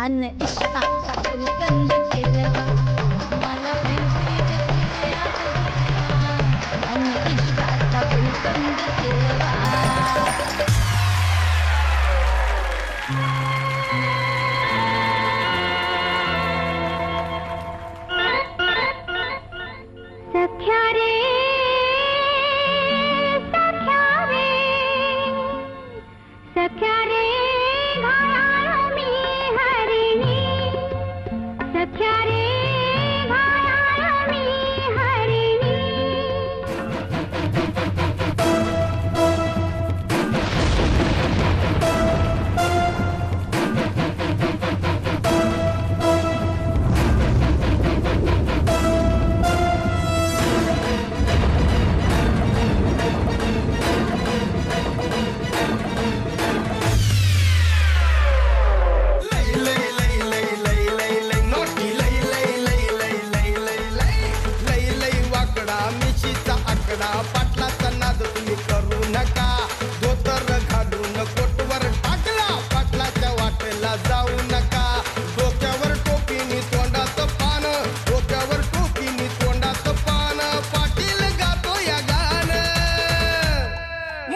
अन्न इश्काचा गंध केलवा मला अन्न इश्काचा गंध केलवा सख्या रे सख्या रे घायाळ मी हरिणी सख्या रे घायाळ मी हरिणी पाटलाचा नाद तुम्ही करू नका धोतर घालून कोटवर टाकला पाटलाच्या वाटेला जाऊ नका डोक्यावर टोपीनी तोंडाचं पान डोक्यावर टोपीनी तोंडाचं पान पाटील गातो या गान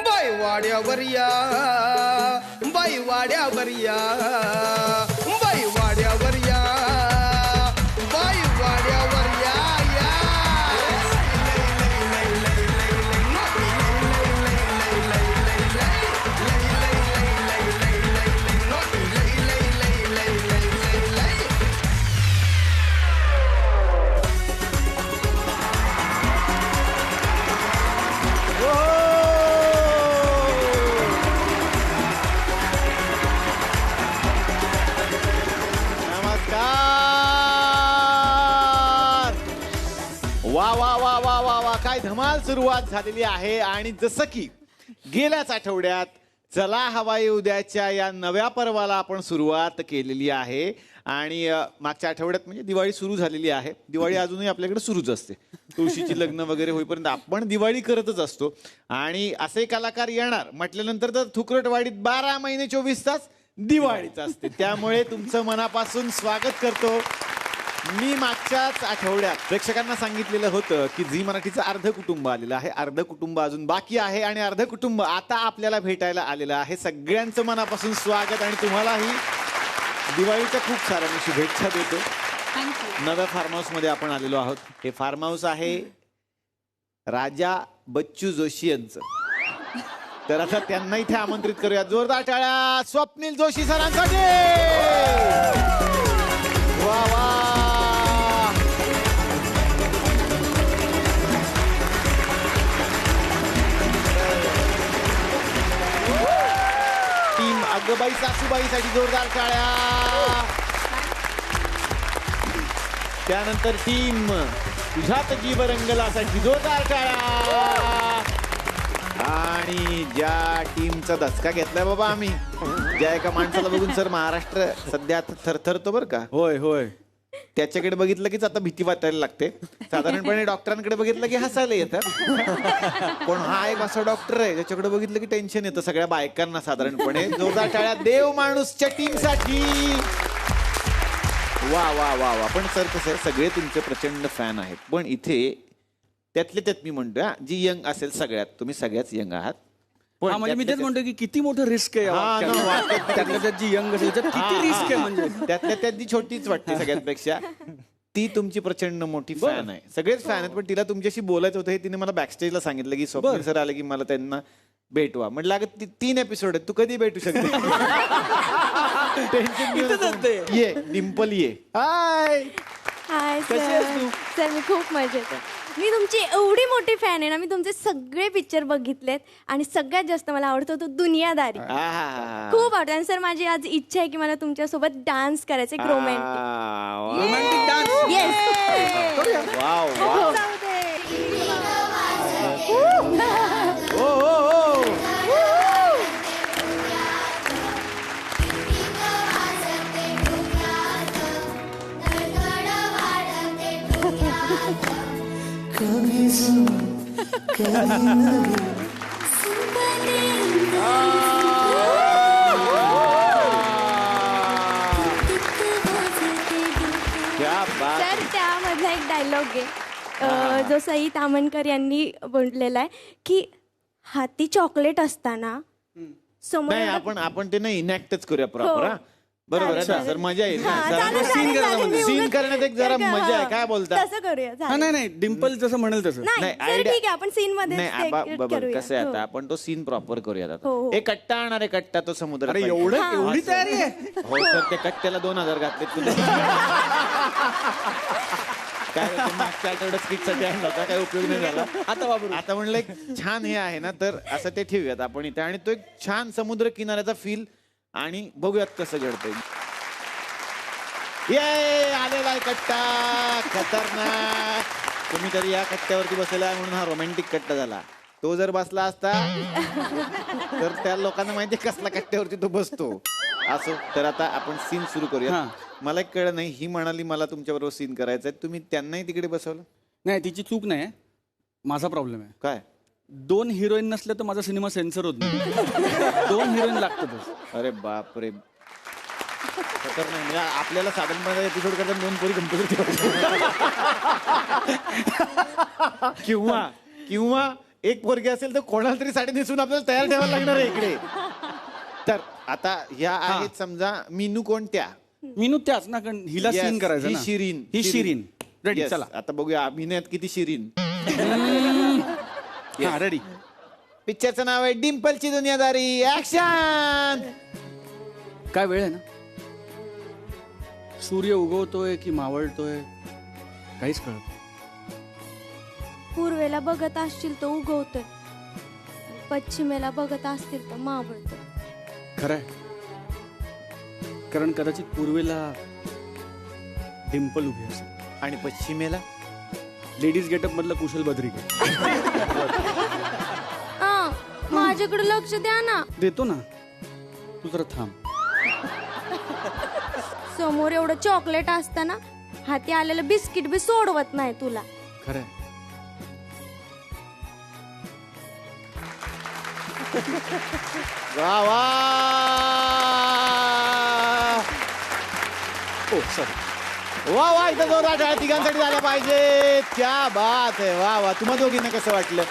बाई वाड्यावर या बाई वाड्यावर या बाई वाड्यावर या बाई वाड्यावर या वा वा वा वा वा वा काय धमाल सुरुवात झालेली आहे. आणि जसं की गेल्याच आठवड्यात चला हवाई उद्याच्या या नव्या पर्वाला आपण सुरुवात केलेली आहे. आणि मागच्या आठवड्यात म्हणजे दिवाळी सुरू झालेली आहे. दिवाळी अजूनही आपल्याकडे सुरूच असते. तुळशीची लग्न वगैरे होईपर्यंत आपण दिवाळी करतच असतो. आणि असे कलाकार येणार म्हटल्यानंतर तर थुकरटवाडीत 12 महिने 24 तास दिवाळीच असते. त्यामुळे तुमचं मनापासून स्वागत करतो. मी मागच्याच आठवड्यात प्रेक्षकांना सांगितलेलं होतं की झी मराठीचं अर्ध कुटुंब आलेलं आहे. अर्ध कुटुंब अजून बाकी आहे आणि अर्ध कुटुंब आता आपल्याला भेटायला आलेलं आहे. सगळ्यांचं मनापासून स्वागत आणि तुम्हालाही दिवाळीच्या खूप साऱ्या मी शुभेच्छा देतो. नव्या फार्म हाऊस मध्ये आपण आलेलो आहोत. हे फार्म हाऊस आहे राजा बच्चू जोशी यांचं. तर आता त्यांना इथे आमंत्रित करूया. जोरदार टाळ्या स्वप्नील जोशी सरांसाठी. वा वा टीम अगबाई सासूबाईसाठी जोरदार टाळ्या. त्यानंतर टीम तुझ्यात जीव रंगलासाठी जोरदार टाळ्या. आणि ज्या टीमचा धसका घेतलाय बाबा आम्ही, ज्या एका माणसाला बघून सर महाराष्ट्र सध्या थरथरतो बरं का. होय होय त्याच्याकडे बघितलं की आता भीती वाटायला लागते. साधारणपणे डॉक्टरांकडे बघितलं की हसायला येतं. पण हा एक असा डॉक्टर आहे ज्याच्याकडे बघितलं की टेन्शन येतं सगळ्या बायकांना साधारणपणे. जोरदार टाळ्या देव माणूसच्या टीमसाठी. वा वा वा वा. पण सर कसं आहे, सगळे तुमचे प्रचंड फॅन आहेत. पण इथे त्यातले त्यात मी म्हणतोय जी यंग असेल सगळ्यात, तुम्ही सगळ्याच यंग आहात. पण म्हणजे मी तेच म्हणतो की किती मोठं रिस्क आहे. त्यातल्या त्यात जी यंग असेल किती रिस्क आहे. म्हणजे त्यातल्या त्यात जी छोटीच वाटते सगळ्यांपेक्षा ती तुमची प्रचंड मोठी फॅन आहे. सगळेच फॅन आहेत. पण तिला तुमच्याशी बोलायचं होतं हे तिने मला बॅकस्टेजला सांगितलं की स्वप्नील सर आले की मला त्यांना भेटवा. म्हटलं अगं 3 एपिसोड आहेत, तू कधी भेटू शकते. टेन्शन ये डिंपल ये. हाय हाय कशी आहेस तू? सर मी खूप मजेत आहे. मी तुमची एवढी मोठी फॅन आहे ना, मी तुमचे सगळे पिक्चर बघितलेत आणि सगळ्यात जास्त मला आवडतो तो दुनियादारी. खूप आवडतो. आणि सर माझी आज इच्छा आहे की मला तुमच्यासोबत डान्स करायचा एक romantic. Romantic dance. Yes. Wow sir त्यामधला एक डायलॉग आहे जो सई तामणकर यांनी बोललेला आहे की हाती चॉकलेट असताना समोर नाही आपण ते नाही इनॅक्टच करूया प्रॉपर. हा बरोबर आहे ना सर, मजा येईल सीन करण्यात एक जरा मजा आहे. काय बोलता? तसं करूया. हा नाही डिम्पल जसं म्हणेल तसं. नाही सर ठीक आहे आपण सीन मध्ये कसं आहे आता आपण तो सीन प्रॉपर करूया. एक कट्टा आणणार आहे, कट्टा तो समुद्र. अरे एवढी तयारी आहे? हो सर, ते कट्ट्याला 2000 घातले तुम्ही. काय मागच्या आठवड्यात स्किटसाठी आणला होता, काय उपयोग नाही झाला. आता म्हणलं एक छान हे आहे ना, तर असं ते ठेवूयात आपण इथे आणि तो एक छान समुद्र किनाऱ्याचा फील आणि बघूयात कसं घडतंय. ये आलेला आहे कट्टा, खतरनाक. तुम्ही तरी या कट्ट्यावरती बसलेला म्हणून हा रोमॅन्टिक कट्टा झाला. तो जर बसला असता तर त्या लोकांना माहिती कसला कट्ट्यावरती तो बसतो. असो, तर आता आपण सीन सुरू करूया. मला एक कळलं नाही, ही म्हणाली मला तुमच्याबरोबर सीन करायचा आहे, तुम्ही त्यांनाही तिकडे बसवलं? नाही तिची चूक नाही, माझा प्रॉब्लेम आहे. काय? 2 हिरोईन नसल्या तर माझा सिनेमा सेन्सर होत नाही. 2 हिरोईन लागतातच. अरे बापरे, खतरनाक. म्हणजे आपल्याला साधारणपणे एपिसोड करता 2 पोरी कंपनी किंवा एक पोरगी असेल तर कोणाला तरी साडी नेसून आपल्याला तयार ठेवायला लागणार आहे इकडे. तर आता ह्या आहेत समजा मीनू कोणत्या? मीनू त्याच ना, कारण हिला सीन करायचं. ही शिरीन. ही शिरीन. रेडी, चला आता बघूया अभिनयात किती शिरीन. रेडी. पिक्चरचं नाव आहे डिम्पलची दुनियादारी. ऍक्शन. काय वेळ आहे ना? सूर्य उगवतोय की मावळतोय काहीच कळत. पूर्वेला बघत असशील तर उगवतोय, पश्चिमेला बघत असतील तर मावळतोय. खरंय, कारण कदाचित पूर्वेला डिम्पल उभी असेल आणि पश्चिमेला लेडीज गेटअप मधलं कुशल बद्रिके. माझ्याकडे लक्ष द्या ना. देतो ना, तू जरा थांब. समोर एवढं चॉकलेट असताना हाती आलेलं बिस्किट बी सोडवत नाही तुला. खरंय. वा वा. ओ सॉरी. वा वा, इथं जोरदार टाळ्या तिघांसाठी झाल्या पाहिजे. क्या बात आहे. वा वा. तुम्हा दोघींना कसं वाटलं?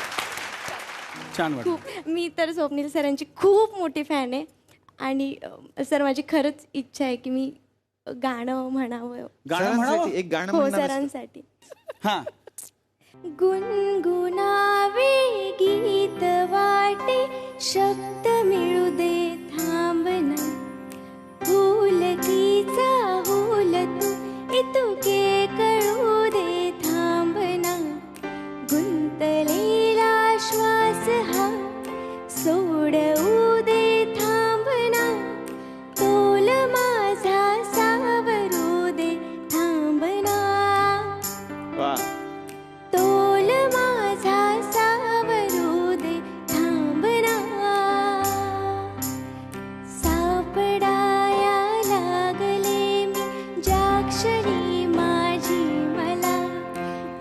छान वाटलं. खूप. मी तर स्वप्नील सरांची खूप मोठी फॅन आहे आणि सर माझी खरंच इच्छा आहे की मी गाणं म्हणावं. एक गाणं हो सरांसाठी. हा. गुणगुणावे गीत वाटे, शब्द मिळू दे थांबना, फुलकीचा फुल तू इतुके कळू दे थांबना, गुंतलेला श्वास हा सोडू दे थांबना, तोल माझा सावरू दे थांबना, तोल माझा सावरू दे थांबना, सापडाया लागले मी ज्या क्षणी माझी मला,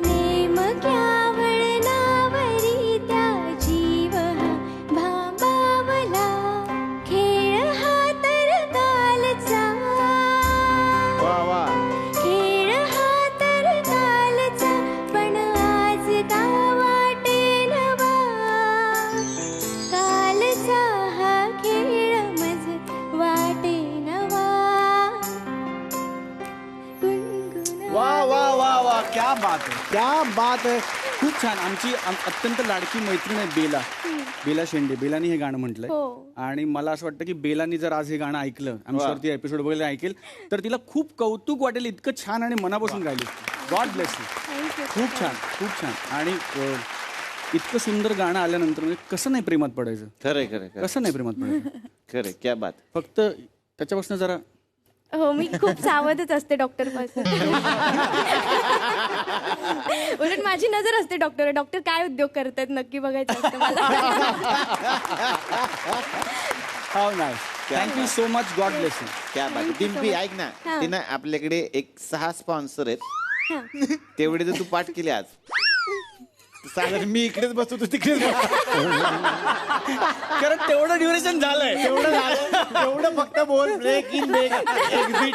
नेमक्या वळणावरी त्या जीव हा भांबावला, खेळ हा तर कालचा, खेळ हा तर कालचा, पण आज का वाटे नवा, कालचा हा खेळ मज वाटे नवा. वा वा वा वा, क्या बात आहे, क्या बात आहे. खूप छान. आमची अत्यंत लाडकी मैत्रीण आहे बेला शेंडे. बेलानी हे गाणं म्हटलंय आणि मला असं वाटतं की बेलानी जर आज हे गाणं ऐकलं, आमच्यावरती एपिसोड वगैरे ऐकेल तर तिला खूप कौतुक वाटेल, इतकं छान आणि मनापासून गायली. God bless you. थँक्यू. खूप छान, खूप छान. आणि इतकं सुंदर गाणं आल्यानंतर म्हणजे कसं नाही प्रेमात पडायचं, खरंय खरंय कसं नाही प्रेमात पडायचं. खरंय, क्या बात. फक्त त्याच्यापासून जरा हो, मी खूप सावधच असते डॉक्टर पासून. उलट माझी नजर असते डॉक्टर काय उद्योग करतात नक्की बघायचं असतं मला. How nice. Thank you so much. God bless you. क्या बात. डिम्पी ऐक ना, हा. ते ना आपल्याकडे एक 6 स्पॉन्सर आहेत, तेवढे जर तू पाठ केले आज साधारण मी इकडेच बसतो, तू तिकडेच कारण तेवढं ड्युरेशन झालंय. तेवढं फक्त बोल. Break in break exit.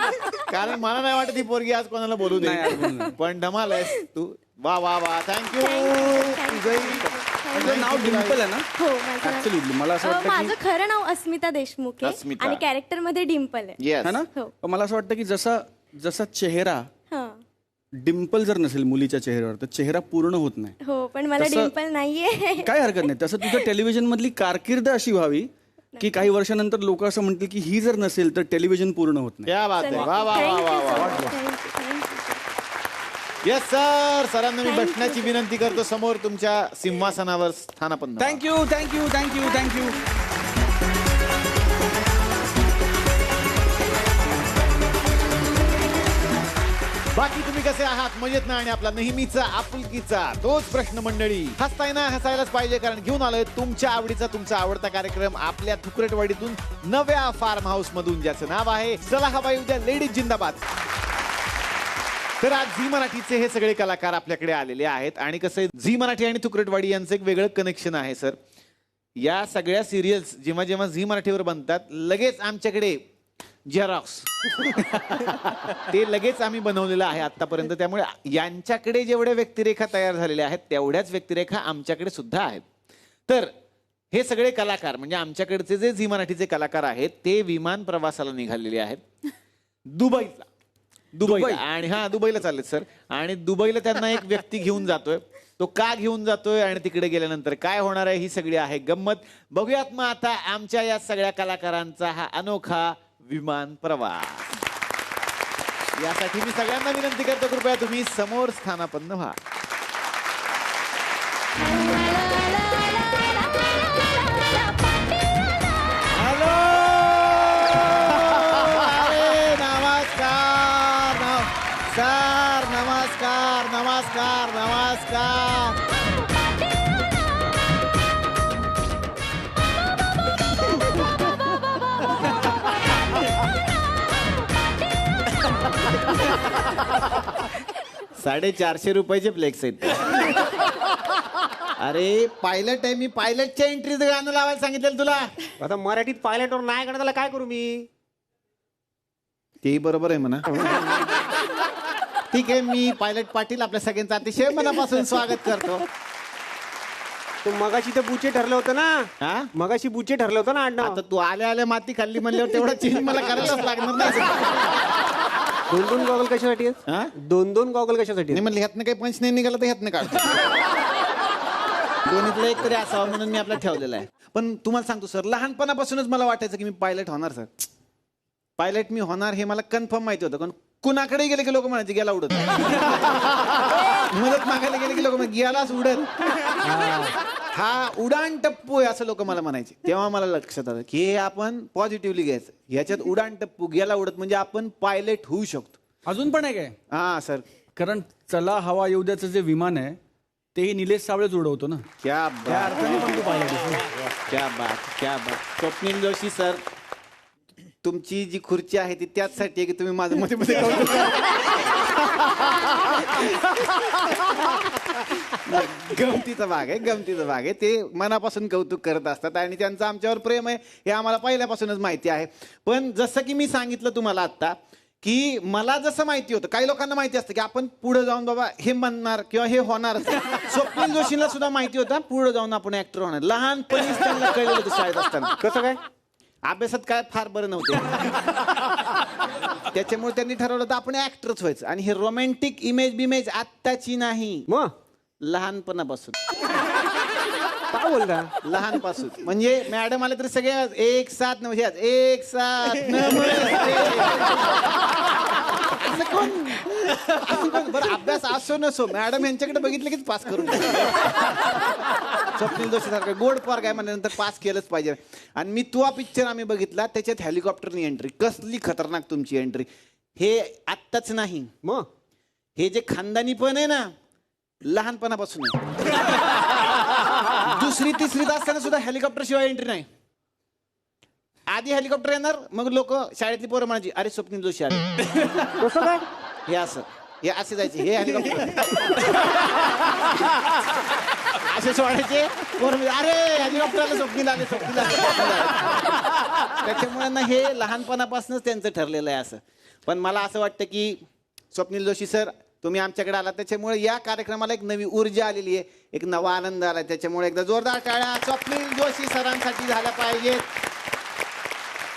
कारण मला नाही वाटत ही पोरगी आज कोणाला बोलू नाही, आज दे, बोलणार. पण धमाल आहेस तू. वा वा वा. थँक्यू. तुझं नाव डिम्पल आहे ना? हो, माझं नाव- ऍक्च्युली मला असं वाटतं माझं की खरं नाव अस्मिता देशमुख आहे अस्मिता. आणि कॅरेक्टर मध्ये डिम्पल आहे. येस है ना? हो. पण मला असं वाटतं की जसा चेहरा हा. डिम्पल जर नसेल मुलीच्या चेहऱ्यावर तर चेहरा पूर्ण होत नाही. हो, पण मला तसं- डिम्पल नाहीये. काय हरकत नाही. तसं तुझं टेलिव्हिजन मधली कारकीर्द अशी व्हावी की काही वर्षानंतर लोक असं म्हणतील की ही जर नसेल तर टेलिव्हिजन पूर्ण होत नाही. क्या बात आहे. वा वा वा थँक्यू वा सो वा. मच. थँक्यू. Yes sir. सरांना मी Thank you, बसण्याची sir. विनंती करतो समोर तुमच्या सिंहासनावर स्थानापन्न. Thank you thank you thank you thank you. बाकी तुम्ही कसे आहात? मजेत ना? आणि आपला नेहमीचा आपुलकीचा तोच प्रश्न मंडळी. हसताय ना? हसायलाच पाहिजे, कारण घेऊन आलोय तुमच्या आवडीचा तुमचा आवडता कार्यक्रम आपल्या थुकरटवाडीतून नव्या फार्म हाऊस मधून, ज्याचं नाव आहे चला हवा येऊ द्या लेडीज जिंदाबाद. तर आज झी मराठीचे हे सगळे कलाकार आपल्याकडे आलेले आहेत. आणि कसं आहे, झी मराठी आणि थुकरटवाडी यांचं एक वेगळं कनेक्शन आहे सर. या सगळ्या सिरियल्स जेव्हा जेव्हा झी मराठीवर बनतात लगेच आमच्याकडे झेरॉक्स ते लगेच आम्ही बनवलेलं आहे आतापर्यंत. त्यामुळे यांच्याकडे जेवढ्या व्यक्तिरेखा तयार झालेल्या आहेत तेवढ्याच व्यक्तिरेखा आमच्याकडे सुद्धा आहेत. तर हे सगळे कलाकार म्हणजे आमच्याकडचे जे झी मराठीचे कलाकार आहेत ते विमान प्रवासाला निघालेले आहेत दुबईला. आणि दुबईला चाललेत सर. आणि दुबईला त्यांना एक व्यक्ती घेऊन जातोय. तो का घेऊन जातोय आणि तिकडे गेल्यानंतर काय होणार आहे ही सगळी आहे गंमत. बघूयात मग आता आमच्या या सगळ्या कलाकारांचा हा अनोखा विमान प्रवास. यासाठी मी सगळ्यांना विनंती करतो, कृपया तुम्ही समोर स्थानापन्न व्हा. हॅलो. नमस्कार नमस्कार नमस्कार नमस्कार. ₹450 फ्लेक्स आहेत. अरे पायलट आहे मी. पायलटच्या एंट्रीचं गाणं लावायला सांगितलं तुला. आता मराठीत पायलटवर नाही करत, त्याला काय करू मी? तेही बरोबर आहे म्हणा. ठीक आहे, मी पायलट पाटील आपल्या सगळ्यांचं अतिशय मनापासून स्वागत करतो. तू मगाशी तर बुचे ठरलं होतं ना. हा, मगाशी बुचे ठरलं होतं ना अण्णा. आता तू आल्या आल्या माती खाल्ली म्हणल्यावर तेवढा चेंज मला करायलाच लागणार नाही. 2-2 गॉगल कशासाठी आहेत? हा? 2-2 गॉगल कशासाठी नाही आहेत? म्हणलं ह्यातनं काही पंच नाही निघाला तर ह्यातनं काढतो. दोन्हीतलं एक तरी असावं म्हणून मी आपला ठेवलेला आहे. पण तुम्हाला सांगतो सर, लहानपणापासूनच मला वाटायचं की मी पायलट होणार सर. पायलट मी होणार हे मला कन्फर्म माहिती होतं. कारण कुणाकडे गेले की लोक म्हणायचे गेला उडत. मदत मागायला गेले की लोक गेलाच उडत. हा उडाण टप्पू आहे असं लोक मला म्हणायचे. तेव्हा मला लक्षात आलं की हे आपण पॉझिटिव्हली घ्यायचं. ह्याच्यात उडाण टप्पू गेला उडत म्हणजे आपण पायलट होऊ शकतो. अजून पण आहे काय? हा सर. कारण चला हवा येऊ द्याचं जे विमान आहे तेही निलेश सावळेच उडवतो ना. क्या त्या बात, अर्थाने पण तू पाहिलं. क्या बात, क्या बात. स्वप्नील जोशी सर, तुमची जी खुर्ची आहे ती त्याचसाठी आहे की तुम्ही माझं मध्ये मध्ये कौतुक करा. गमतीचा भाग आहे, गमतीचा भाग आहे. ते मनापासून कौतुक करत असतात आणि त्यांचं आमच्यावर प्रेम आहे हे आम्हाला पहिल्यापासूनच माहिती आहे. पण जसं की मी सांगितलं तुम्हाला आता की मला जसं माहिती होतं, काही लोकांना माहिती असतं की आपण पुढे जाऊन बाबा हे म्हणणार किंवा हे होणार. स्वप्नील जोशीला सुद्धा माहिती होतं पुढे जाऊन आपण ऍक्टर होणार. लहानपणीच त्यांना कळलेलं होतं शाळेत असताना. कसं काय? अभ्यासात काय फार बरं नव्हते, त्याच्यामुळे त्यांनी ठरवलं तर आपण ऍक्टरच व्हायचं. आणि हे रोमॅन्टिक इमेज बिमेज आत्ताची नाही, मग लहानपणापासून. काय बोलता? लहानपासून म्हणजे मॅडम आले तरी सगळे एक साथ नमस्ते. असं कोण बरं अभ्यास असो नसो मॅडम यांच्याकडे बघितलं की पास करून स्वप्नील जोशी सारखं गोड पोरगा आहे म्हणल्यानंतर पास केलंच पाहिजे. आणि मी तुझा पिक्चर आम्ही बघितला त्याच्यात हेलिकॉप्टरनी एंट्री कसली खतरनाक तुमची एंट्री. हे आत्ताच नाही मग हे जे खानदानी पण आहे ना लहानपणापासून आहे. दुसरी तिसरीत असताना सुद्धा हेलिकॉप्टर शिवाय एंट्री नाही. आधी हेलिकॉप्टर येणार मग लोक शाळेतली पोरं म्हणायची अरे स्वप्नील जोशी आले. कसं काय हे असं हे असे जायचे हे हेलिकॉप्टर असे सोडायचे पोरं अरे हेलिकॉप्टरला स्वप्नील आले स्वप्नील आले. त्याच्यामुळे ना हे लहानपणापासूनच त्यांचं ठरलेलं आहे असं. पण मला असं वाटतं की स्वप्नील जोशी सर तुम्ही आमच्याकडे आला त्याच्यामुळे या कार्यक्रमाला एक नवी ऊर्जा आलेली आहे एक नवा आनंद आला. त्याच्यामुळे एकदा जोरदार टाळ्या स्वप्नील जोशी सरांसाठी झाल्या पाहिजेत.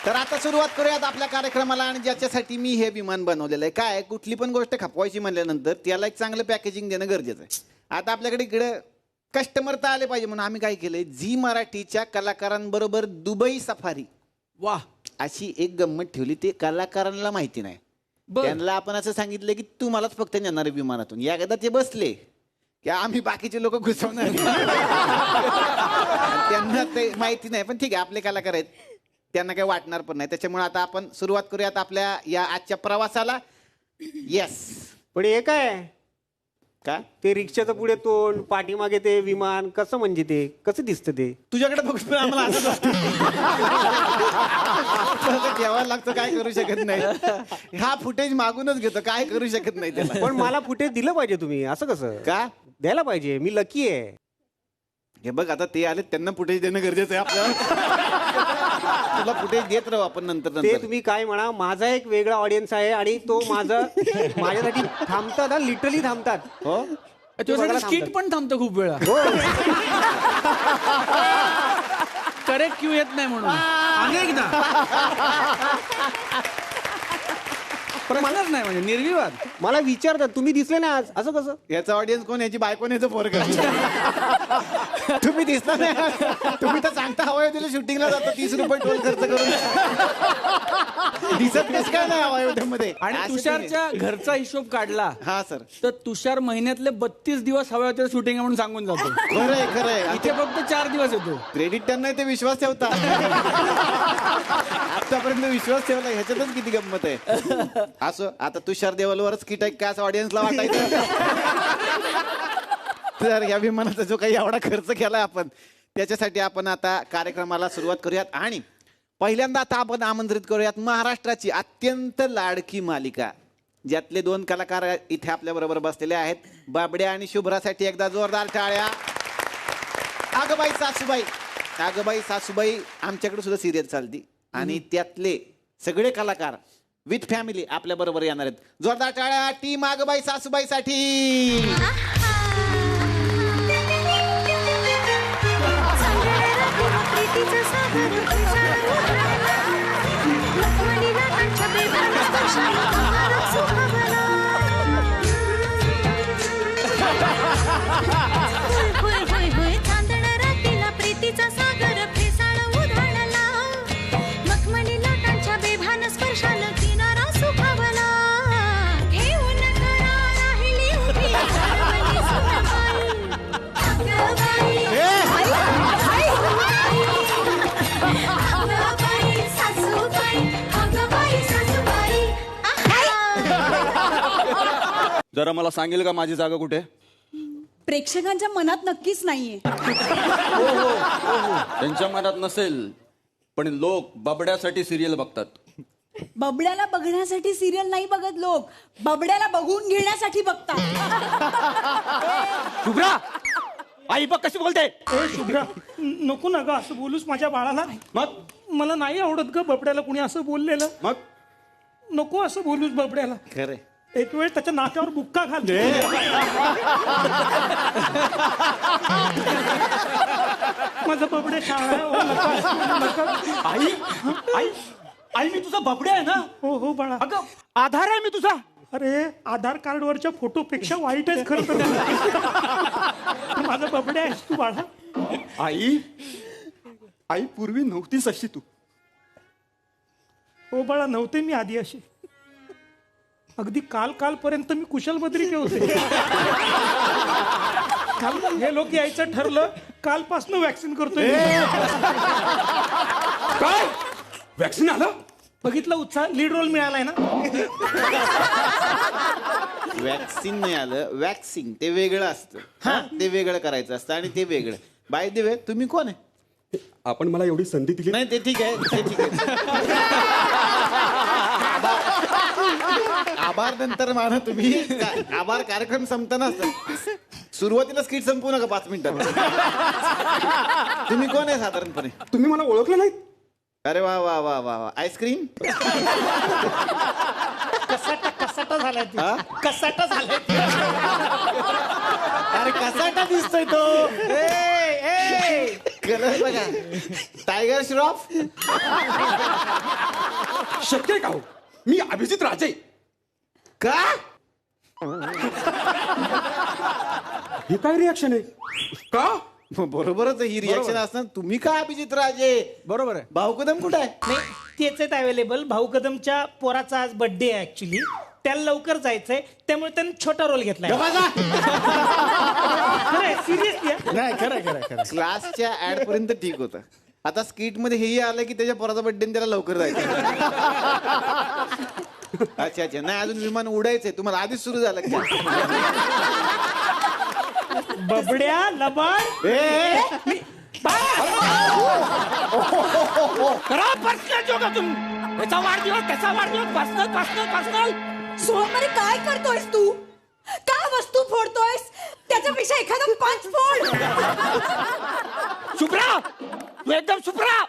तर आता सुरुवात करूयात आपल्या कार्यक्रमाला आणि ज्याच्यासाठी मी हे विमान बनवलेलं आहे. काय कुठली पण गोष्ट खपवायची म्हणल्यानंतर त्याला एक चांगलं पॅकेजिंग देणं गरजेचं आहे. आता आपल्याकडे इकडे कस्टमर तर आले पाहिजे म्हणून आम्ही काय केलंय झी मराठीच्या कलाकारांबरोबर दुबई सफारी वा अशी एक गंमत ठेवली. ते कलाकारांना माहिती नाही. त्यांना आपण असं सांगितलं की तुम्हालाच फक्त नेणार विमानातून. एकदा ते बसले की आम्ही बाकीचे लोक घुसवणार. त्यांना ते माहिती नाही पण ठीक आहे आपले कलाकार आहेत त्यांना काही वाटणार पण नाही. त्याच्यामुळे आता आपण सुरुवात करूयात आपल्या या आजच्या प्रवासाला. येस पण हे काय का ते रिक्षाचं पुढे तोंड पाठीमागे ते विमान कसं म्हणजे ते कसं दिसतं ते तुझ्याकडे बघून आम्हाला असं ठेवायला लागतं काय करू शकत नाही. हा फुटेज मागूनच घेतो काय करू शकत नाही त्याला. पण मला फुटेज दिलं पाहिजे तुम्ही असं कसं का द्यायला पाहिजे मी लकी आहे. हे बघ आता ते आले त्यांना फुटेज देणं गरजेचं आहे आपल्याला. तुला फुटेज देत राहू आपण नंतर ते तुम्ही काय म्हणा माझा एक वेगळा ऑडियन्स आहे आणि तो माझ्यासाठी थांबतात लिटरली थांबतात. हो तुझ्यासाठी स्किट पण थांबतं खूप वेळा करेक्ट क्यू येत नाही म्हणून अनेकदा प्रमाणच नाही म्हणजे निर्विवाद. मला विचारतात तुम्ही दिसले ना आज असं कसं याचा ऑडियन्स कोण याची बायकोन याचं पोरग तुम्ही दिसला नाही. तुम्ही तर सांगता हवाई दिलं शूटिंगला जातो 30 रुपये टोल खर्च करून दिसत कसं काय नाही हवाईमध्ये. आणि तुषारच्या घरचा हिशोब काढला हा सर तर तुषार महिन्यातले 32 दिवस हवाई शूटिंग म्हणून सांगून जातो. खरंय खरंय इथे फक्त 4 दिवस येतो. क्रेडिट त्यांना ते विश्वास ठेवता. आतापर्यंत विश्वास ठेवला ह्याच्यातच किती गंमत आहे. असो आता तुषार देवलवरच किट आहे काय असं ऑडियन्सला वाटायचं. तर या विमानाचा जो काही एवढा खर्च केलाय आपण त्याच्यासाठी आपण आता कार्यक्रमाला सुरुवात करूयात. आणि पहिल्यांदा आता आपण आमंत्रित करूयात महाराष्ट्राची अत्यंत लाडकी मालिका ज्यातले 2 कलाकार इथे आपल्या बरोबर बसलेले आहेत. बाबड्या आणि शुभ्रासाठी एकदा जोरदार टाळ्या. आगबाई सासूबाई आगबाई सासूबाई आमच्याकडे सुद्धा सिरियल चालती आणि त्यातले सगळे कलाकार विथ फॅमिली आपल्या बरोबर येणार आहेत. जोरदार टाळ्या टीम आगबाई सासूबाईसाठी. प्रीतीचा सागर फेसाळ उधाणला मखमली लाटांच्या बेभान स्पर्शानं किनारा सुखावला घेऊन करा राहिली उभी घरवली सुनबाई अगबाई अगबाई सासूबाई अगबाई सासूबाई जरा मला सांगेल का माझी जागा कुठे. प्रेक्षकांच्या मनात नक्कीच नाहीये. त्यांच्या मनात नसेल पण लोक बबड्यासाठी सिरियल बघतात. बबड्याला बघण्यासाठी सिरियल नाही बघत लोक बबड्याला बघून घेण्यासाठी बघतात. शुभ्रा आई बघ कशी बोलते. शुभ्रा नको ना ग असं बोलूस माझ्या बाळाला. मग मला नाही आवडत ग बबड्याला कुणी असं बोललेलं. मग नको असं बोलूस बबड्याला. खरंय एक वेळ त्याच्या नाकावर बुक्का घाल. माझं बबडे शाळा आहे. हो, नका. आई आई आई मी तुझा बबड्या आहे ना. हो हो बाळा. अगं आधार आहे मी तुझा. अरे आधार कार्डवरच्या फोटोपेक्षा वाईट आहेस खरं तर. माझं बबडे आहेस तू बाळा. आई आई पूर्वी नव्हतीस अशी तू. हो बाळा नव्हते मी आधी अशी. अगदी कालपर्यंत मी कुशल बद्रिके होते. काल हे लोक यायचं ठरलं, कालपासून वॅक्सिन करतोय. काय वॅक्सिन आलं? बघितलं उत्साह, लीड रोल मिळालाय ना. वॅक्सिन नाही आलं, वॅक्सिंग ते वेगळं असतं. हा, ते वेगळं करायचं असतं आणि ते वेगळं. बाय द वे, तुम्ही कोण आहे? आपण मला एवढी संधी दिली. नाही ते ठीक आहे, ते ठीक आहे. आभार नंतर माना तुम्ही. आभार कार्यक्रम संपताना सुरुवातीला स्किट संपू नका 5 मिनिटात. तुम्ही कोण आहे साधारणपणे? तुम्ही मला ओळखलं नाही? अरे वा वा वा वा वा. आईस्क्रीम कसाटा झालाय ते. कसाटा झालाय. अरे कसाटा दिसतोय तो. कलर बघा. टायगर श्रॉफ. शक्य आहे का हो? मी अभिजित राजे. का? हे काय रिॲक्शन आहे? का? बरोबरच ही रिॲक्शन असणार. तुम्ही का अभिजित राजे? बरोबर आहे. भाऊ कदम कुठे आहे? नाही, तेच आहेत अवेलेबल. भाऊ कदमच्या पोराचा आज बर्थडे आहे ऍक्च्युली. त्याला लवकर जायचंय, त्यामुळे त्याने छोटा रोल घेतलाय. सिरियसली नाही खरं क्लासच्या ऍड पर्यंत ठीक होतं. आता स्किट मध्ये हेही आलं की त्याच्या पोराचा बर्थडे त्याला लवकर जायचं. अच्छा अच्छा. नाही, अजून विमान उडायचंय. तुम्हाला आधीच सुरू झालं का? बबड्या लबाड. करा पर्सनल जोक तुम. याचा वाढदिवस, त्याचा वाढदिवस, पर्सनल. सोहमरे काय करतोयस तू? का वस्तू फोडतोयस? त्याच्यापेक्षा एखादा पंच फोड. शुभ्रा, तू एकदम शुभ्रा.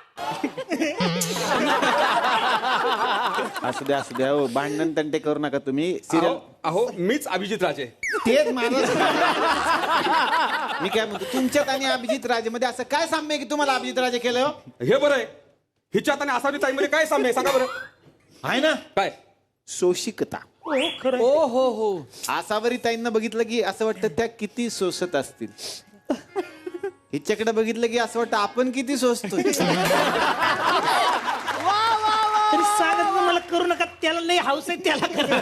असू द्या हो. भांडण तंटे करू नका तुम्ही. सिरियल अहो मीच अभिजित राजे. तेच मला. मी काय म्हणतो, तुमच्यात आणि अभिजित राजे मध्ये असं काय साम्य आहे की तुम्हाला अभिजित राजे केलं? हे बरं आहे. हिच्यात आणि आसावरी ताईमध्ये काय साम्य आहे सांगा बरं. आहे ना काय? शोषिकता. खरं. हो. आसावरी ताईंना बघितलं की असं वाटतं त्या किती सोसत असतील. हिच्याकडे बघितलं की असं वाटतं आपण किती सोसतोय. तरी सांगत ना मला करू नका. त्याला लई हाऊस आहे, त्याला करा.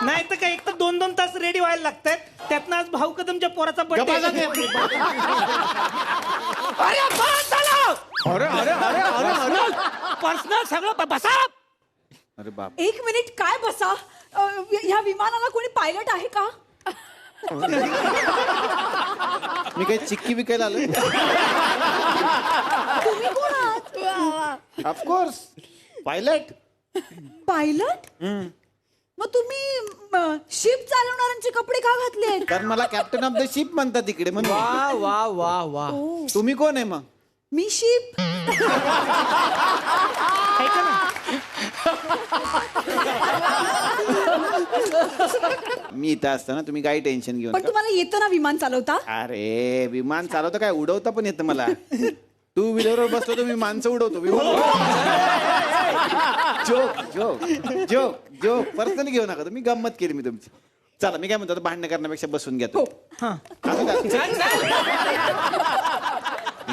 नाही तर काय, एक तर 2-2 तास रेडी व्हायला लागतात. त्यातनं आज भाऊ कदमच्या पोराचा बर्थडे. अरे पर्सनल सगळं बसा. अरे बाप. 1 मिनिट काय बसा. ह्या विमानाला कोणी पायलट आहे का? मी काही चिक्की विकायला आलो? तुम्ही कोण आहात? Of course pilot. पायलट? मग तुम्ही शिप चालवणाऱ्यांचे कपडे का घातले? कारण मला कॅप्टन ऑफ द शिप म्हणतात तिकडे म्हणून. वा. तुम्ही कोण आहे मग? मी शिप. मी इथं असताना तुम्ही काही टेन्शन घेऊ पण नका. तुम्हाला येतं ना विमान चालवता? अरे विमान चालवतं काय, उडवता पण येतं मला. 2 व्हीलरवर बसतो तो मी माणसं उडवतो. जोक पर्सनली घेऊ नका तुम्ही. गंमत केली मी तुमची. चला मी काय म्हणतो, भांडण करण्यापेक्षा बसून घ्या.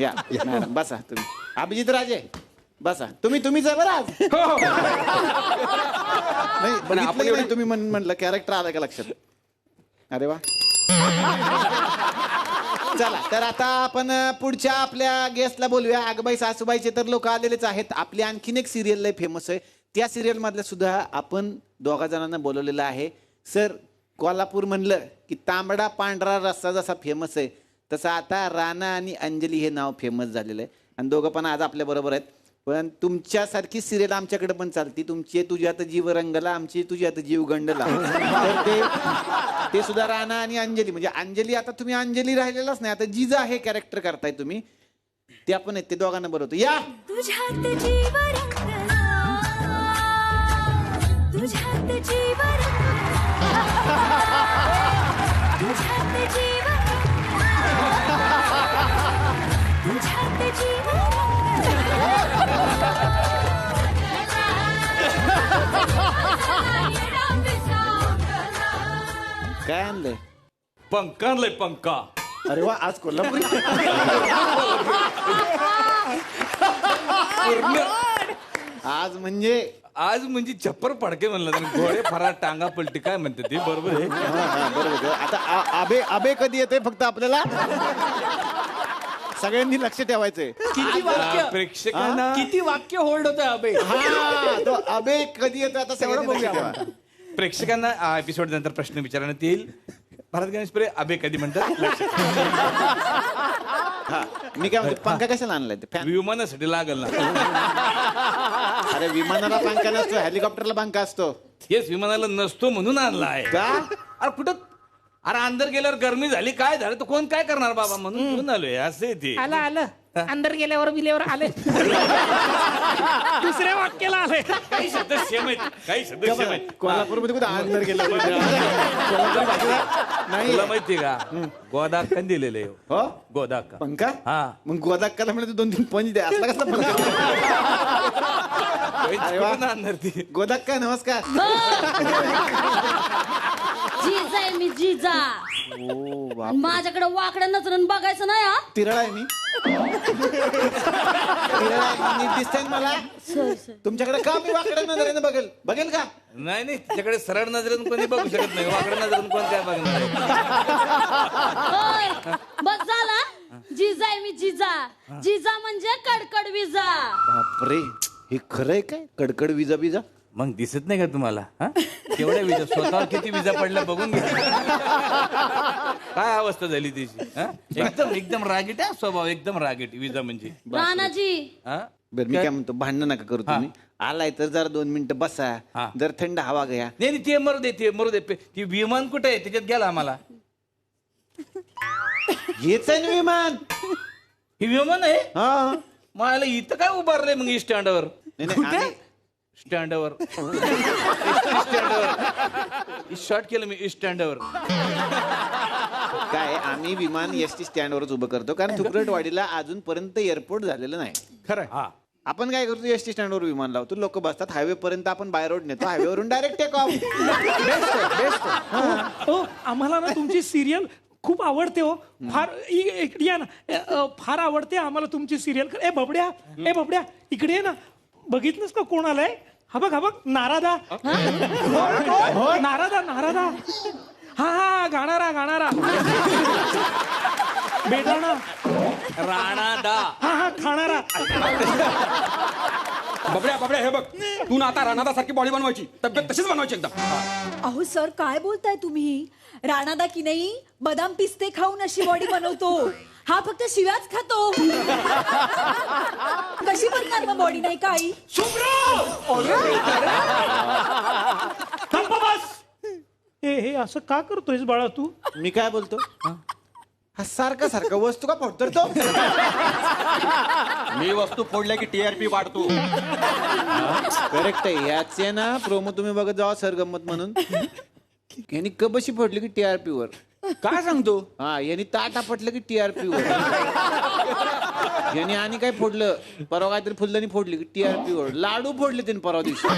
या मॅडम बसा तुम्ही. अभिजित राजे बसा. तुम्ही जा बरं आज. नाही तुम्ही म्हटलं कॅरेक्टर आलं का लक्षात? अरे वा. चला तर आता आपण पुढच्या आपल्या गेस्टला बोलूया. आगबाई सासूबाईचे तर लोक आलेलेच आहेत. आपली आणखीन एक सिरियल लय फेमस आहे. त्या सिरियल मधल्या सुद्धा आपण 2 जणांना बोलवलेलं आहे. सर, कोल्हापूर म्हणलं की तांबडा पांढरा रस्सा जसा फेमस आहे तसं आता राणा आणि अंजली हे नाव फेमस झालेलं आहे. आणि दोघं पण आज आपल्या बरोबर आहेत. पण तुमच्यासारखी सिरियल आमच्याकडे पण चालती. तुमची तुझ्यात जीव रंगला, आमची तुझ्यात जीव गंडला. तर ते सुद्धा राणा आणि अंजली. म्हणजे अंजली आता तुम्ही अंजली राहिलेलाच नाही, आता जिजा हे कॅरेक्टर करताय तुम्ही. ते आपण आहेत, ते दोघांना बोलवतो. या. तुझ्यात जीव रंगला, तुझ्यात जीव रंगला, तुझ्यात जीव रंगला, तुझ्यात जीव काय आणलंय? पंखा आणलंय पंखा. अरे वा, आज कोल्हापूर. आज म्हणजे आज म्हणजे छप्पर पडके म्हणलं तर घोडे फरार टांगा पलटी काय म्हणते ते बरोबर आहे. बरोबर. आता आबे कधी येते फक्त आपल्याला सगळ्यांनी लक्ष ठेवायचंय. किती वाक्य प्रेक्षकांना किती वाक्य होल्ड होतं अबे. हा, तो आबे कधी येतो आता सगळ्यांनी लक्ष ठेवा. प्रेक्षकांना एपिसोड नंतर प्रश्न विचारण्यात येईल. भारत गणेश प्रे अबे कधी म्हणतात हा, मी काय म्हणतो, पंखा कशाला आणलाय ते फॅन? विमानासाठी लागल ना. अरे विमानाला पंखा नसतो, हेलिकॉप्टरला पंखा असतो. येस विमानाला नसतो म्हणून आणला आहे. का? अरे कुठं अरे अंदर गेल्यावर गरमी झाली काय झालं तर कोण काय करणार बाबा म्हणून घेऊन आलोय असे ते. आलं अंदर गेल्यावर बिल्यावर आले दुसऱ्या वाक्याला आले. काही शब्द सेम आहेत काही शब्द सेम आहेत. कोल्हापूरमध्ये कुठं अंदर गेलं नाही. तुला माहितीये का गोदाक्कन दिलेलं आहे. हो गोदाक्का पंखा. हा मग गोदाक्काला म्हणजे 2-3 पंच द्या. असला कसला पंखा? अरे वा. आणणार ती गोदाक्का नमस्कार. जिजा आहे मी जिजा. माझ्याकडे वाकडं नजरन बघायचं नाही हा. तिरळा आहे मी. दिसतंय मला. तुमच्याकडे का मी वाकड्या नजरेनं बघेल का? नाही नाही त्याच्याकडे सरळ नजरेनं कोणी बघू शकत नाही. वाकडं नजरेनं कोण काय बघणार आहे? होय, बस झाला. जिजा आहे मी जिजा. जिजा म्हणजे कडकड विजा. बापरे, हे खरंय काय? कडकड विजा बिजा. मग दिसत नाही का तुम्हाला केवढ्या विजा स्वतःवर किती विजा पडल्या बघून घ्या. काय अवस्था झाली त्याची. एकदम एकदम रागीट आहे स्वभाव एकदम रागीट विजा म्हणजे. राणाजी बरं मी काय म्हणतो, भांडण नका करू तुम्ही. आलाय तर जरा 2 मिनिटं बसा. जर थंड हवा घ्या. नाही ते मरू दे ते मरू दे. ती विमान कुठे आहे त्याच्यात गेला आम्हाला. हेच आहे ना विमान. ही विमान आहे. हा मला इथं काय उभारलंय मग स्टँडवर. नाही स्टँडवर शॉर्ट केलं मी स्टँडवर. काय आम्ही विमान एसटी स्टँडवरच उभं करतो कारण थुकरटवाडीला अजूनपर्यंत एअरपोर्ट झालेलं नाही. खरं आपण काय करतो, एसटी स्टँडवर विमान लावतो, लोक बसतात. हायवे पर्यंत आपण बाय रोड नेतो, हायवेवरून डायरेक्ट टेक ऑफ. हो आम्हाला ना तुमची सिरियल खूप आवडते हो. फार इकडे या ना. फार आवडते आम्हाला तुमची सिरियल. ए बबड्या इकडे ये ना. बघितलंस का कोण आलाय? हा बघ नारादा. नारादा हा गाणारा बेदाणा राणादा. हा खाणारा. बबड्या हे बघ तू ना आता राणादा सारखी बॉडी बनवायची, तब्येत तशीच बनवायची एकदम. अहो सर काय बोलताय तुम्ही? राणादा की नाही बदाम पिस्ते खाऊन अशी बॉडी बनवतो. हा फक्त शिव्याच खातो. कशी बनणार मग बॉडी नाही काही? हे असं का करतोयस बाळा तू? मी काय बोलतो, हा सारखा वस्तू का फोडतो तो? मी वस्तू फोडल्या की TRP वाढतो. करेक्ट आहे. याचे ना प्रोमो तुम्ही बघत जावा सर गंमत म्हणून. यांनी कबशी फोडली की TRP वर. काय सांगतो? हा यांनी ताट आपटलं की TRP वर. यांनी आणि काय फोडलं, परवा काहीतरी फुलदाणी फोडली की TRP वर. लाडू फोडले त्यांनी परवा दिवशी.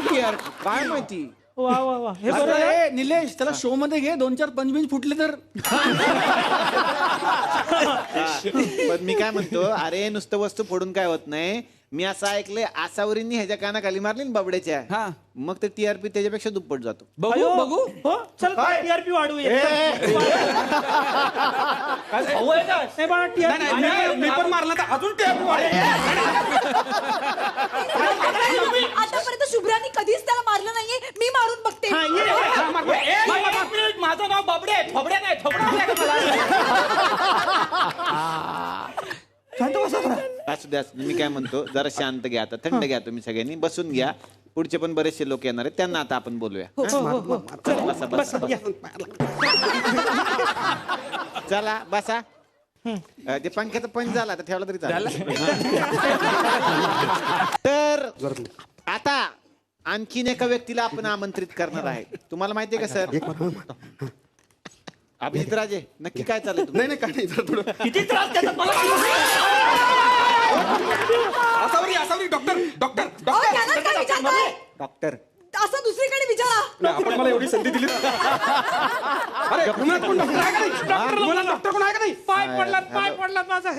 TRP काय माहिती. वा हे बरं निलेश त्याला शो मध्ये घे. 2-4 पंचबीज फुटले तर. पण मी काय म्हणतो, अरे नुसतं वस्तू फोडून काय होत नाही. मी असं ऐकलंय आसावरींनी ह्याच्या कानाखाली मारली ना बबड्याच्या, मग ते TRP त्याच्यापेक्षा दुप्पट जातो. बघू हो चल TRP वाढवूया. मी पण मारला तर अजून TRP वाढेल. आतापर्यंत शुभ्रानी कधीच त्याला मारलं नाहीये. मी मारून बघते. माझं नाव बबडे आहे, थोबडे नाही. असू द्या. मी काय म्हणतो, जरा शांत घ्या आता, थंड घ्या तुम्ही सगळ्यांनी. बसून घ्या. पुढचे पण बरेचसे लोक येणार आहेत, त्यांना आता आपण बोलूया. बसा. चला बसा. ते पंख्याचा पंच झाला तर ठेवला तरी चालेल. तर आता आणखीन एका व्यक्तीला आपण आमंत्रित करणार आहे. तुम्हाला माहितीये का सर? अभिजित राजे, नक्की काय चाललंय? नाही काय नाही, थोडं किती त्रास देतात मला. असावरी डॉक्टर डॉक्टर असं दुसरीकडे विचारा. आपण मला एवढी संधी दिली. अरे पुण्यात कोण डॉक्टर आहे का नाही? डॉक्टर कोण आहे का नाही? पडला पाय पडला माझा.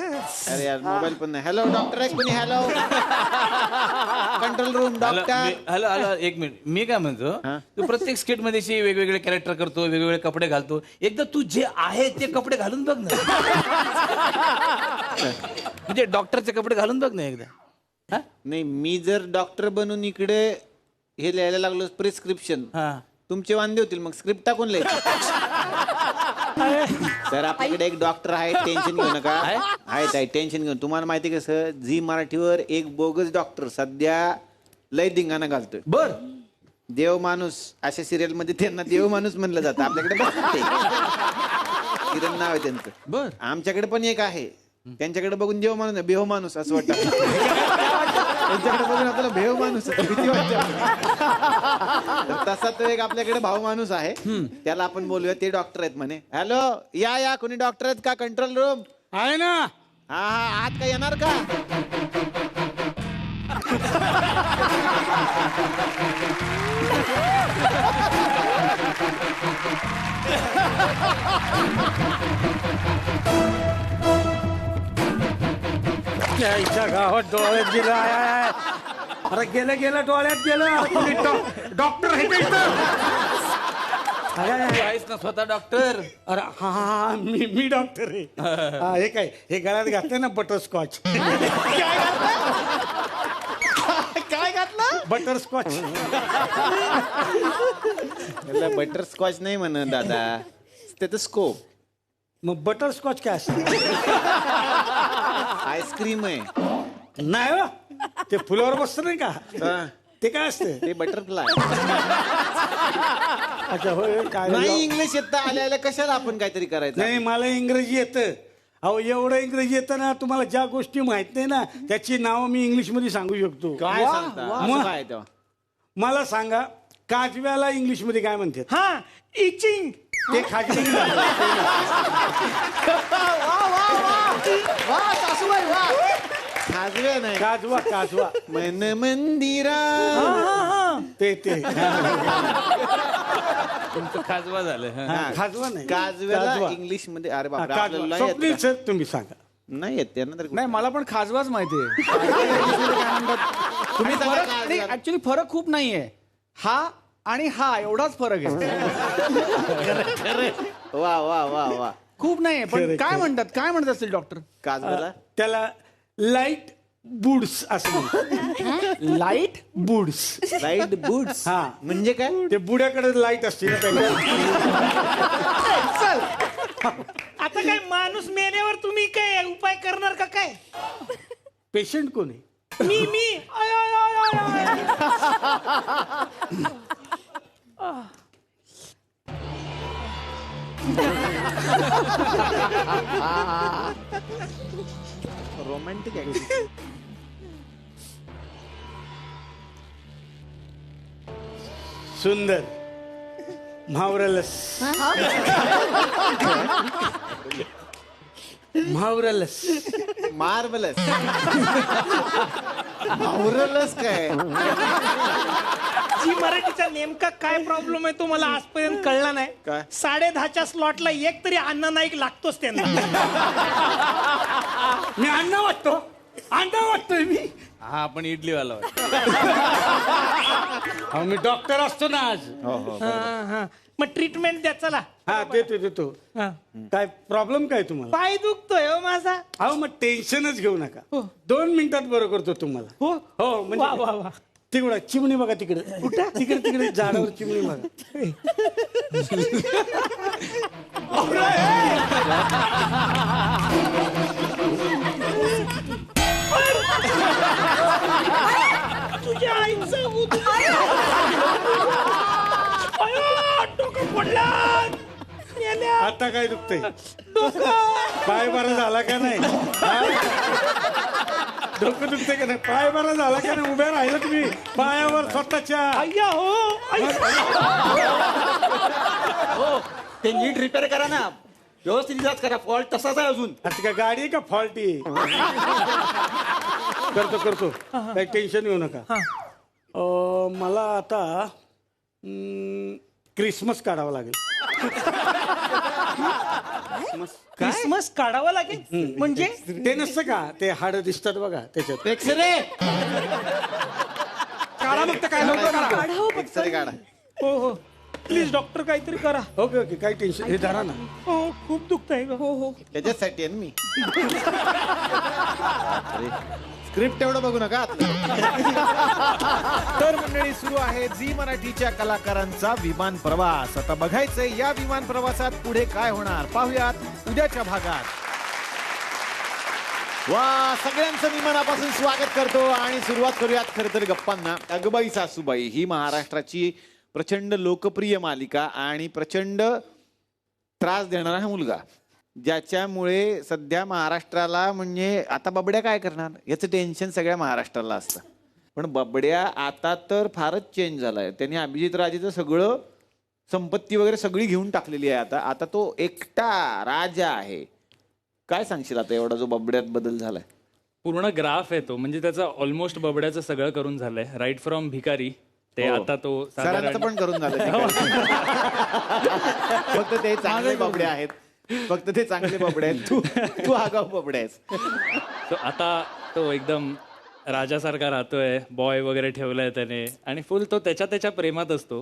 अरे यार मोबाईल पण नाही. हॅलो डॉक्टर आहे कोणी? Hello control room doctor. Hello hello एक मिनिट. मी काय म्हणतो, तू प्रत्येक स्किट मध्ये अशी वेगवेगळे कॅरेक्टर करतो, वेगवेगळे कपडे घालतो. एकदा तू जे आहे ते कपडे घालून बघ ना. म्हणजे डॉक्टरचे कपडे घालून बघ ना एकदा. नाही मी जर डॉक्टर बनून इकडे हे लिहायला लागलो प्रिस्क्रिप्शन, तुमचे वांदे होतील. मग स्क्रिप्ट टाकून लिहायचं. सर आपल्याकडे एक डॉक्टर आहे, टेन्शन घेऊ नका. आहे टेन्शन घेऊन. तुम्हाला माहिती कसं झी मराठीवर एक बोगस डॉक्टर सध्या लय धिंगाणा घालतोय. बर देव माणूस अशा सिरियल मध्ये त्यांना देव माणूस म्हणलं जातं. आपल्याकडे बघते किरण नाव आहे त्यांचं. बर आमच्याकडे पण एक आहे. त्यांच्याकडे बघून देव माणूस बेव माणूस असं वाटतं. त्यांच्याकडे बघून आपल्याला भेव माणूस भीती वाटते. तसा तो एक आपल्याकडे भाऊ माणूस आहे. त्याला आपण बोलूया. ते डॉक्टर आहेत म्हणे. हॅलो या कोणी डॉक्टर आहेत का? कंट्रोल रूम आहे ना. हा आत का येणार का? त्याच्या गावात डोळ्यात गेला. अरे गेलं डोळ्यात गेलं. डॉक्टर आहे का इथं? तू आहेस ना स्वतः डॉक्टर? अरे हा मी डॉक्टर आहे. हे काय हे गळ्यात घातलं ना बटरस्कॉच. काय घातलं? बटरस्कॉच. बटरस्कॉच नाही म्हणत दादा, स्टेथोस्कोप. मग बटरस्कॉच काय असतं? आईस्क्रीम आहे. नाही हो, ते फुलावर बसत नाही का? ते काय असतं? ते बटरफ्लाय. अच्छा होय. काय नाही इंग्लिश येतं आल्या कशाला आपण काहीतरी करायचं? नाही मला इंग्रजी येतं. अहो एवढं इंग्रजी येतं ना, तुम्हाला ज्या गोष्टी माहित नाही ना त्याची नावं मी इंग्लिश मध्ये सांगू शकतो. काय सांगता? असं काय तेव्हा? मला सांगा काजव्याला इंग्लिश मध्ये काय म्हणतात? हा इचिंग. ते खाजवी खाजव्या नाही, काजवा मन मंदिरा. ते तुमचं खाजवा झालं. खाजवा नाही, काजव्याला इंग्लिश मध्ये. अरे बाप स्वप्नील सर तुम्ही सांगा. नाही येत त्यांना तर. नाही मला पण खाजवाच माहितीये. तुम्ही नाही ऍक्च्युली फरक खूप नाहीये. हा आणि हा एवढाच फरक आहे. वा वा वा वा. खूप नाहीये. पण काय म्हणतात असतील डॉक्टर काजव्याला? त्याला लाईट बूट्स असं म्हणतात. Light boots. लाईट बूट्स हा म्हणजे काय? ते बुड्याकडे लाईट असते ना त्याला. आता काय माणूस मेल्यावर तुम्ही काय उपाय करणार का काय? पेशंट कोण आहे? मी I, I, I, I, I. Romantic आहे. सुंदर मावरलस. मावरलस. मार्वलस. मावरलस काय? जी मराठीचा नेमका काय प्रॉब्लेम आहे तो मला आजपर्यंत कळला नाही. काय? 10:30च्या स्लॉटला एक तरी अण्णा नाईक लागतोच त्यांना. मी अण्णा वाटतोय मी. हा पण इडलीवाला. मी डॉक्टर असतो ना आज. मग ट्रीटमेंट द्या चला. हा देतो. काय प्रॉब्लेम काय तुम्हाला? पाय दुखतोय हो माझा. अहो मग टेन्शनच घेऊ नका. 2 मिनिटात बरं करतो तुम्हाला. हो हो वा म्हणजे वा वा. तिकडं चिमणी बघा तिकडे. कुठं? तिकडे झाडावर चिमणी बघा. तुझ्या आईचं डोकं पडलं. आता काय दुखतंय? पाय बरा झाला का नाही? डोकं दुखतंय का नाही? पाय बरा झाला का नाही? उभ्या राहिलं तुम्ही पायावर स्वतःच्या. अय्या हो ते नीट रिपेअर करा ना, व्यवस्थित इलाज करा. फॉल्ट तसाच आहे अजून. आता काय गाडी आहे का फॉल्टी? करतो काही टेन्शन घेऊ नका. मला आता क्रिसमस काढावा लागेल. क्रिसमस काढावा लागेल म्हणजे ते नसतं का ते हाड दिसतात बघा त्याच्यात एक्सरे काढा मग ते काय लवकर एक्सरे काढा. हो हो प्लीज डॉक्टर काहीतरी करा. ओके ओके काही टेन्शन हे धरा ना. हो खूप दुखत आहे. हो हो त्याच्यासाठी आहे ना मी. स्क्रिप्ट एवढं बघू नका. तर मंडळी सुरू आहे झी मराठीच्या कलाकारांचा विमान प्रवास. आता बघायचंय या विमान प्रवासात पुढे काय होणार, पाहुयात उद्याच्या भागात. वा सगळ्यांचं मी मनापासून स्वागत करतो आणि सुरुवात करूयात खरं तर गप्पांना. अगबाई सासूबाई ही महाराष्ट्राची प्रचंड लोकप्रिय मालिका आणि प्रचंड त्रास देणारा हा मुलगा, ज्याच्यामुळे सध्या महाराष्ट्राला म्हणजे आता बबड्या काय करणार याचं टेन्शन सगळ्या महाराष्ट्राला असतं. पण बबड्या आता तर फारच चेंज झालाय. त्यांनी अभिजित राजेचं सगळं संपत्ती वगैरे सगळी घेऊन टाकलेली आहे. आता तो एकटा राजा आहे. काय सांगशील आता एवढा जो बबड्यात बदल झालाय? पूर्ण ग्राफ आहे तो, म्हणजे त्याचं ऑलमोस्ट बबड्याचं सगळं करून झालंय. राईट फ्रॉम भिकारी ते आता तो सरांचं पण करून झालं. फक्त ते चांगले बबडे आहेत. फक्त ते चांगले बबडे आहेत. तू आगाऊ बबडे आहेस. आता तो एकदम राजासारखा राहतोय. बॉय वगैरे ठेवलाय त्याने आणि फुल तो त्याच्या प्रेमात असतो.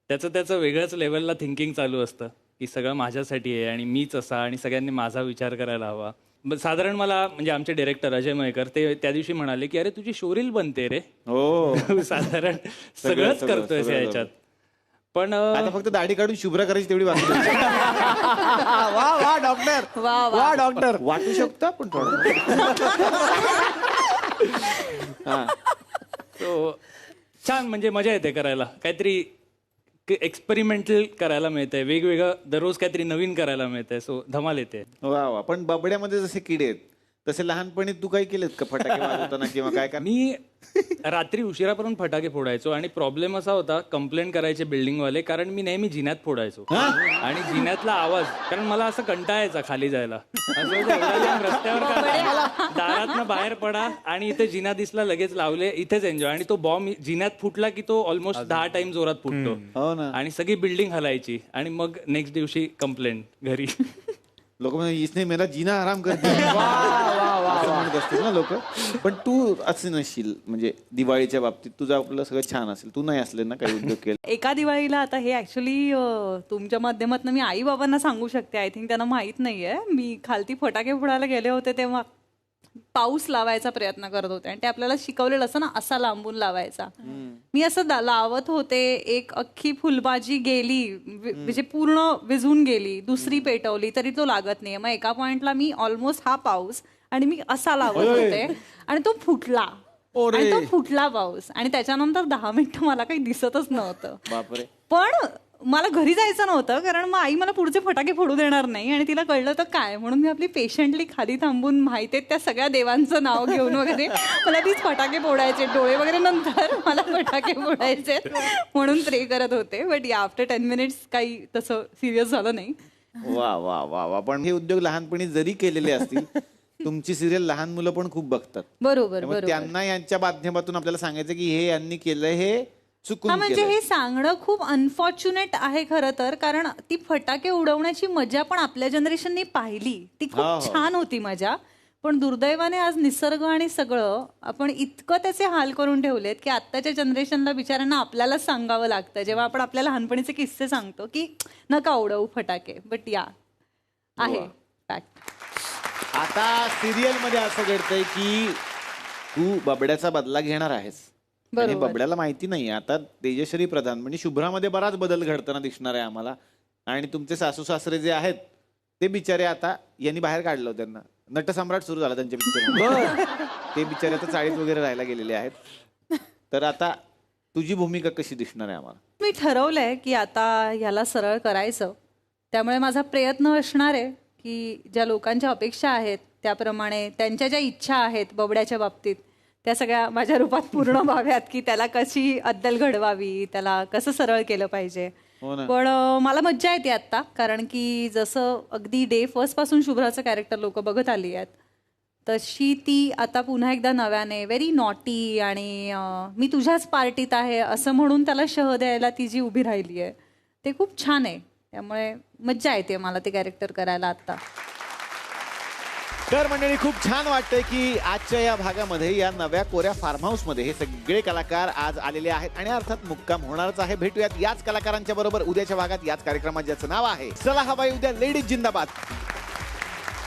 त्याचं वेगळ्याच लेवलला थिंकिंग चालू असतं की सगळं माझ्यासाठी आहे आणि मीच असा आणि सगळ्यांनी माझा विचार करायला हवा. साधारण मला म्हणजे आमचे डायरेक्टर अजय मयेकर ते त्या दिवशी म्हणाले की अरे तुझी शोरील बनते रे. हो साधारण सगळंच करतोय याच्यात. पण आता फक्त दाढी काढून शुभ्र करायची तेवढी वाटत. वा वा डॉक्टर वा डॉक्टर वाटू शकतो आपण थोडं. छान म्हणजे मजा येते करायला. काहीतरी एक्सपेरिमेंटल करायला मिळतंय. वेगवेगळं दररोज काहीतरी नवीन करायला मिळतंय. सो धमाल येते. वा वा. पण बबड्यामध्ये जसे किडे आहेत तसे लहानपणी तू काही केलेत का फटाके वाजवताना किंवा काय का? मी रात्री उशिरापर्यंत फटाके फोडायचो आणि प्रॉब्लेम असा होता, कंप्लेंट करायचे बिल्डिंगवाले, कारण मी नेहमी जिन्यात फोडायचो आणि जिन्यातला आवाज, कारण मला असं कंटाळा यायचा खाली जायला. रस्त्यावर दारातनं बाहेर पडा आणि इथे जिना दिसला लगेच लावले, इथेच एन्जॉय. आणि तो बॉम्ब जिन्यात फुटला की तो ऑलमोस्ट 10 टाइम जोरात फुटतो आणि सगळी बिल्डिंग हलायची आणि मग नेक्स्ट दिवशी कंप्लेंट घरी. लोक म्हणजे इसने मेरा जीना आराम करते म्हणत असतील ना लोक. पण तू असं नसशील म्हणजे दिवाळीच्या बाबतीत तुझं आपलं सगळं छान असेल. तू नाही असले ना काही उद्योग केले एका दिवाळीला? आता हे ऍक्च्युली तुमच्या माध्यमातून मी आई बाबांना सांगू शकते. आय थिंक त्यांना माहित नाहीये. मी खालती फटाके फोडायला गेले होते तेव्हा पाऊस लावायचा प्रयत्न करत होते आणि ते आपल्याला शिकवलेलं असं ना असा लांबून लावायचा. मी असं लावत होते, एक अख्खी फुलबाजी गेली, म्हणजे पूर्ण विझून गेली. दुसरी पेटवली तरी तो लागत नाहीये. मग एका पॉइंटला मी ऑलमोस्ट हा पाऊस आणि मी असा लावत होते आणि तो फुटला. आणि तो फुटला पाऊस आणि त्याच्यानंतर 10 मिनिटं मला काही दिसतच नव्हतं. बापरे. पण मला घरी जायचं नव्हतं कारण मग आई मला पुढचे फटाके फोडू देणार नाही आणि तिला कळलं तर काय, म्हणून मी आपली पेशंटली खाली थांबून माहिती त्या सगळ्या देवांचं नाव घेऊन वगैरे मला तीच फटाके फोडायचे, डोळे वगैरे नंतर मला फटाके फोडायचे म्हणून प्रे करत होते. बट या आफ्टर 10 मिनिट्स काही तसं सिरियस झालं नाही. वा वा वा वा. पण हे उद्योग लहानपणी जरी केलेले असतील, तुमची सिरियल लहान मुलं पण खूप बघतात. बरोबर बरोबर. त्यांना यांच्या माध्यमातून आपल्याला सांगायचं की हे यांनी केलंय हे चुकून म्हणजे हे सांगणं खूप अनफॉर्च्युनेट आहे खरं तर, कारण ती फटाके उडवण्याची मजा पण आपल्या जनरेशननी पाहिली, ती खूप छान होती मजा. पण दुर्दैवाने आज निसर्ग आणि सगळं आपण इतकं त्याचे हाल करून ठेवलेत की आत्ताच्या जनरेशनला बिचाऱ्यांना आपल्यालाच सांगावं लागतं जेव्हा आपण आपल्या लहानपणीचे किस्से सांगतो की नका उडवू फटाके. बट या आहे फॅक्ट. आता सिरियल मध्ये असं घडतंय की तू बबड्याचा बदला घेणार आहेस. बबड्याला माहिती नाही. आता तेजश्री प्रधान म्हणजे शुभ्रामध्ये बराच बदल घडताना दिसणार आहे आम्हाला. आणि तुमचे सासू सासरे जे आहेत ते बिचारे आता यांनी बाहेर काढलं त्यांना. नटसम्राट सुरू झाला त्यांच्या पिक्चर. ते बिचारे आता चाळीत वगैरे राहायला गेलेले आहेत. तर आता तुझी भूमिका कशी दिसणार आहे आम्हाला? मी ठरवलंय की आता ह्याला सरळ करायचं. त्यामुळे माझा प्रयत्न असणार आहे की ज्या लोकांच्या अपेक्षा आहेत त्याप्रमाणे त्यांच्या ज्या इच्छा आहेत बबड्याच्या बाबतीत त्या सगळ्या माझ्या रूपात पूर्ण व्हाव्यात, की त्याला कशी अद्दल घडवावी, त्याला कसं सरळ केलं पाहिजे. पण मला मज्जा येते आत्ता, कारण की जसं अगदी डे फर्स्ट पासून शुभ्राचं कॅरेक्टर लोक बघत आली आहेत तशी ती आता पुन्हा एकदा नव्याने व्हेरी नॉटी आणि मी तुझ्याच पार्टीत आहे असं म्हणून त्याला शह द्यायला ती जी उभी राहिली आहे ते खूप छान आहे. त्यामुळे मज्जा येते मला ते कॅरेक्टर करायला आता. तर मंडळी खूप छान वाटतंय की आजच्या या भागामध्ये या नव्या कोऱ्या फार्म हाऊस मध्ये हे सगळे कलाकार आज आलेले आहेत आणि अर्थात मुक्काम होणारच आहे. भेटूयात याच कलाकारांच्या बरोबर उद्याच्या भागात याच कार्यक्रमात ज्याचं नाव आहे चला हवाई उद्या लेडीज जिंदाबाद.